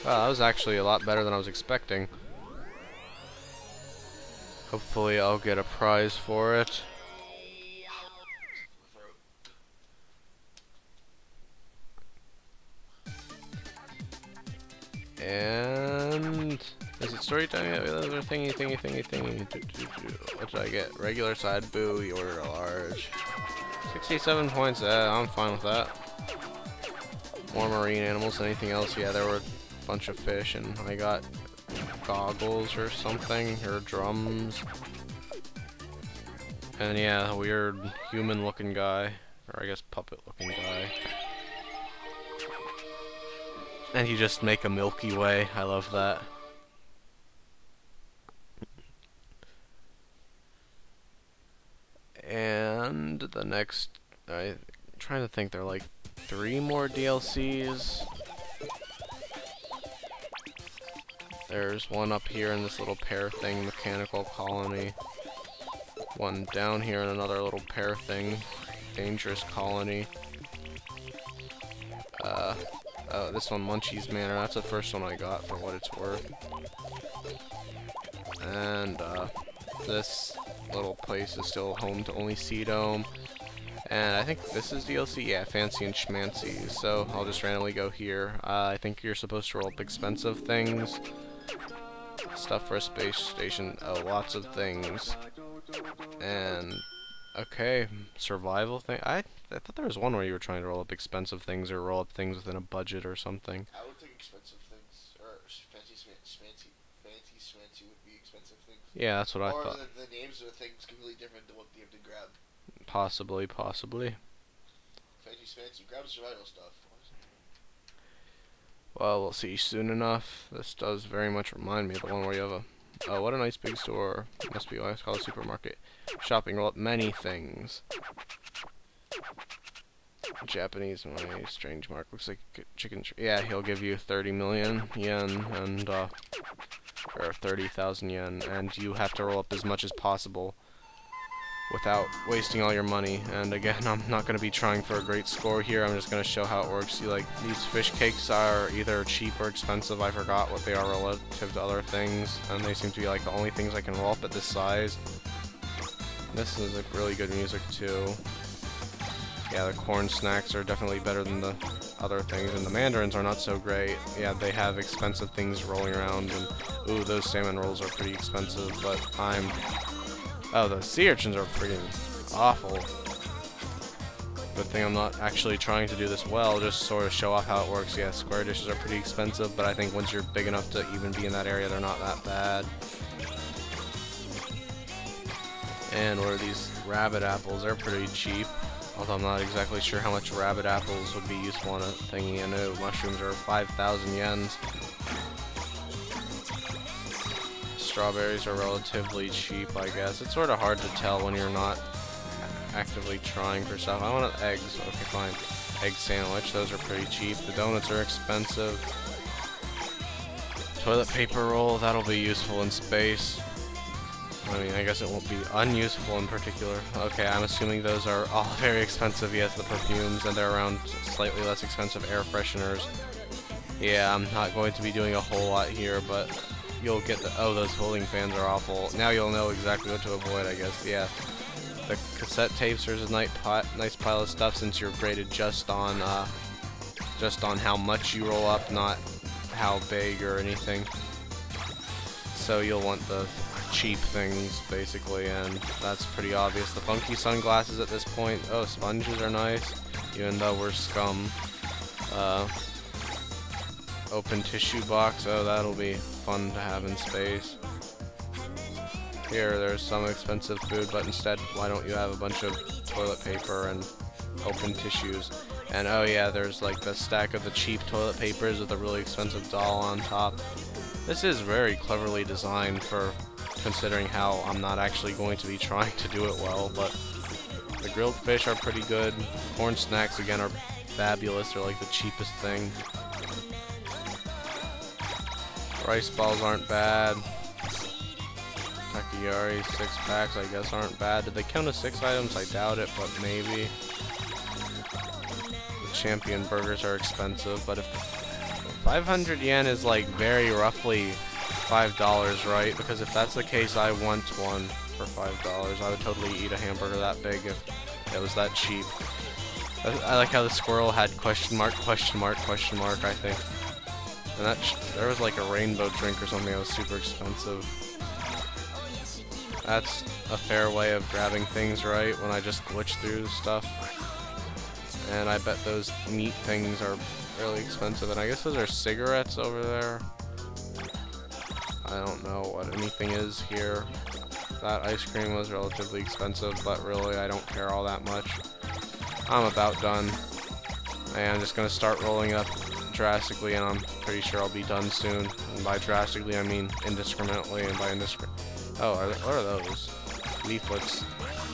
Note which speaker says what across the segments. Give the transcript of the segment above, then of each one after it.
Speaker 1: Wow, that was actually a lot better than I was expecting. Hopefully I'll get a prize for it. And is it story time yet? Other thingy. What did I get? Regular side, boo, you ordered a large. 67 points, I'm fine with that. More marine animals, anything else? Yeah, there were a bunch of fish, and I got goggles or something, or drums. And yeah, a weird human looking guy, or I guess puppet looking guy. And you just make a Milky Way. I love that. And the next, I'm trying to think, there are like 3 more DLCs. There's one up here in this little pear thing, mechanical colony. One down here in another little pear thing, dangerous colony. Oh, this one, Munchie's Manor. That's the first one I got for what it's worth. And this little place is still home to only Sea Dome. And I think this is DLC. Yeah, Fancy and Schmancy. So I'll just randomly go here. I think you're supposed to roll up expensive things. Stuff for a space station. Oh, lots of things. And okay, survival thing. I thought there was one where you were trying to roll up expensive things or roll up things within a budget or something.
Speaker 2: I would think expensive things, or fancy schmancy would be expensive things.
Speaker 1: Yeah, that's what I thought.
Speaker 2: Or the names of the things completely different than what you have to grab.
Speaker 1: Possibly.
Speaker 2: Fancy schmancy, grab survival stuff.
Speaker 1: Well, we'll see soon enough. This does very much remind me of the one where you have a... Oh, what a nice big store. Must be what I call a supermarket. Shopping, roll up many things. Japanese money, strange mark. Looks like chicken... Yeah, he'll give you 30 million yen and, or 30,000 yen. And you have to roll up as much as possible without wasting all your money. And again, I'm not going to be trying for a great score here. I'm just going to show how it works. See, like, these fish cakes are either cheap or expensive. I forgot what they are relative to other things, and they seem to be like the only things I can roll up at this size. This is like really good music too. Yeah, the corn snacks are definitely better than the other things, and the mandarins are not so great. Yeah, they have expensive things rolling around, and ooh, those salmon rolls are pretty expensive, but oh, the sea urchins are freaking awful. Good thing I'm not actually trying to do this well, just sort of show off how it works. Yeah, square dishes are pretty expensive, but I think once you're big enough to even be in that area, they're not that bad. And what are these rabbit apples? They're pretty cheap, although I'm not exactly sure how much rabbit apples would be useful on a thingy. I know mushrooms are 5,000 yens. Strawberries are relatively cheap, I guess. It's sort of hard to tell when you're not actively trying for stuff. I want eggs. Okay, fine. Egg sandwich. Those are pretty cheap. The donuts are expensive. Toilet paper roll. That'll be useful in space. I mean, I guess it won't be unuseful in particular. Okay, I'm assuming those are all very expensive. Yes, the perfumes, and they're around slightly less expensive air fresheners. Yeah, I'm not going to be doing a whole lot here, but you'll get the... Oh, those holding fans are awful. Now you'll know exactly what to avoid, I guess. Yeah. The cassette tapes, there's a nice pile of stuff since you're graded just on how much you roll up, not how big or anything. So you'll want the cheap things, basically, and that's pretty obvious. The funky sunglasses at this point. Oh, sponges are nice, even though we're scum. Open tissue box. Oh, that'll be fun to have in space. Here, there's some expensive food, but instead, why don't you have a bunch of toilet paper and open tissues? And oh yeah, there's like the stack of the cheap toilet papers with a really expensive doll on top. This is very cleverly designed for considering how I'm not actually going to be trying to do it well, but the grilled fish are pretty good. Corn snacks, again, are fabulous. They're like the cheapest thing. Rice balls aren't bad. Takayari 6-packs, I guess, aren't bad. Did they count as 6 items? I doubt it, but maybe. The champion burgers are expensive, but if 500 yen is like very roughly $5, right? Because if that's the case, I want one for $5. I would totally eat a hamburger that big if it was that cheap. I like how the squirrel had question mark, question mark, question mark, I think. And that there was like a rainbow drink or something that was super expensive. That's a fair way of grabbing things, right? When I just glitch through stuff. And I bet those meat things are really expensive. And I guess those are cigarettes over there. I don't know what anything is here. That ice cream was relatively expensive, but really I don't care all that much. I'm about done. And I'm just gonna start rolling up drastically, and I'm pretty sure I'll be done soon. And by drastically, I mean indiscriminately, and by indiscriminate. Oh, what are those? Leaflets.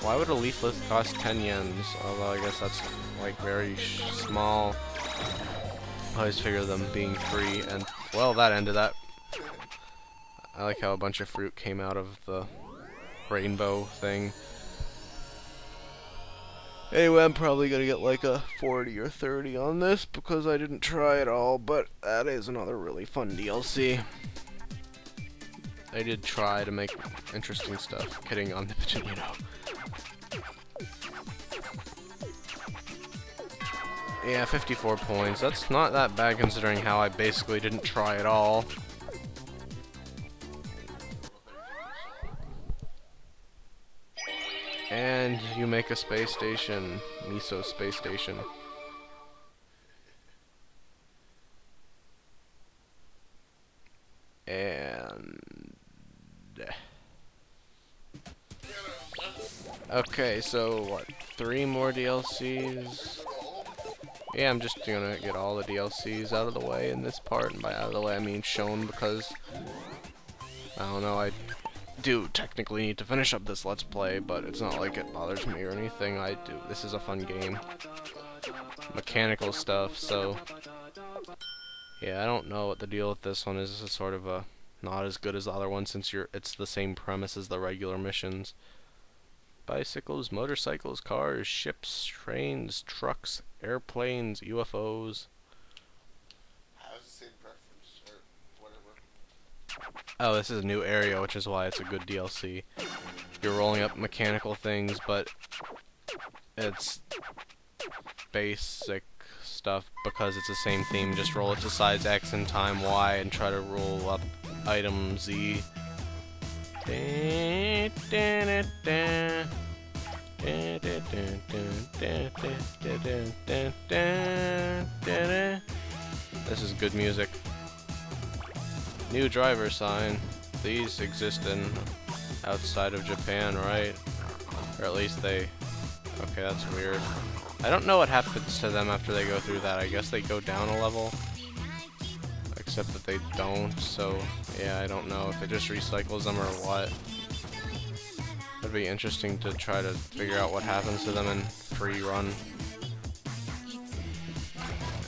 Speaker 1: Why would a leaflet cost 10 yens? Although I guess that's like very small. I always figure them being free, and well, that ended that. I like how a bunch of fruit came out of the rainbow thing. Anyway, I'm probably gonna get like a 40 or 30 on this because I didn't try it all, but that is another really fun DLC. They did try to make interesting stuff. Kidding, omnipotent, you know. Yeah, 54 points. That's not that bad considering how I basically didn't try at all. And you make a space station. Miso space station. And... okay, so what? 3 more DLCs? Yeah, I'm just gonna get all the DLCs out of the way in this part. And by out of the way, I mean shown, because I don't know, I do technically need to finish up this Let's Play, but it's not like it bothers me or anything. I do. This is a fun game. Mechanical stuff, so yeah, I don't know what the deal with this one is. This is sort of a not as good as the other one since it's the same premise as the regular missions. Bicycles, motorcycles, cars, ships, trains, trucks, airplanes, UFOs.
Speaker 2: How's the same preference or whatever?
Speaker 1: Oh, this is a new area, which is why it's a good DLC. You're rolling up mechanical things, but it's basic stuff because it's the same theme. Just roll it to sides X and time Y and try to roll up item Z. This is good music. New driver sign. These exist in outside of Japan, right? Or at least they... okay, that's weird. I don't know what happens to them after they go through that. I guess they go down a level. Except that they don't, so yeah, I don't know if it just recycles them or what. It'd be interesting to try to figure out what happens to them in free run.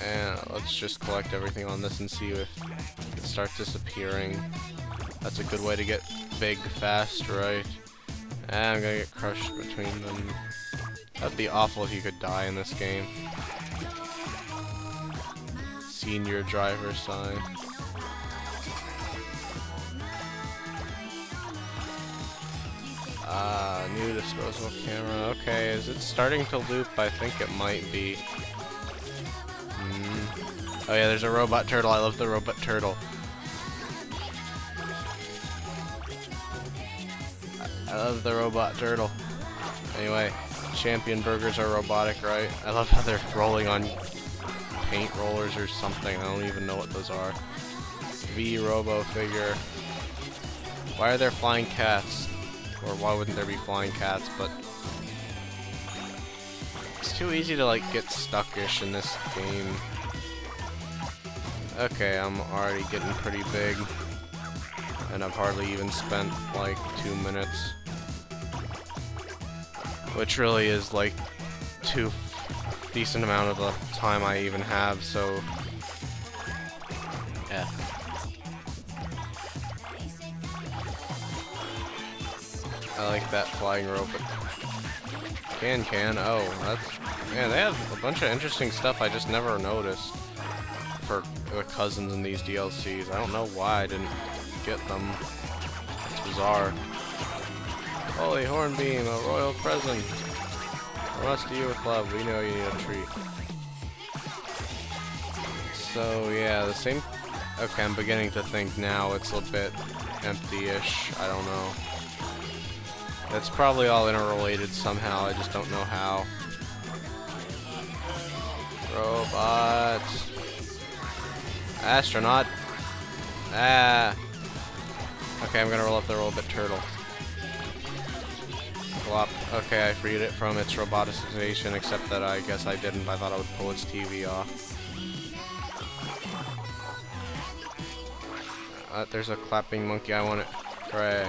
Speaker 1: And let's just collect everything on this and see if it starts disappearing. That's a good way to get big fast, right? And I'm gonna get crushed between them. That'd be awful if you could die in this game. Senior driver sign. New disposable camera. Okay, is it starting to loop? I think it might be. Oh yeah, there's a robot turtle. I love the robot turtle. I love the robot turtle. Anyway, champion burgers are robotic, right? I love how they're rolling on paint rollers or something. I don't even know what those are. V Robo figure. Why are there flying cats? Or why wouldn't there be flying cats? But it's too easy to like get stuck-ish in this game. Okay, I'm already getting pretty big, and I've hardly even spent like 2 minutes, which really is like too decent amount of the time I even have. So yeah. I like that flying robot. Can. Oh, that's... man, they have a bunch of interesting stuff I just never noticed. For the cousins in these DLCs. I don't know why I didn't get them. It's bizarre. Holy Hornbeam, a royal present. From us to you with love. We know you need a treat. So yeah, the same. Okay, I'm beginning to think now it's a bit empty-ish. I don't know. It's probably all interrelated somehow. I just don't know how. Robots. Astronaut. Ah. Okay, I'm gonna roll up the robot turtle. Flop. Okay, I freed it from its roboticization, except that I guess I didn't. I thought I would pull its TV off. There's a clapping monkey. I want it. Hooray.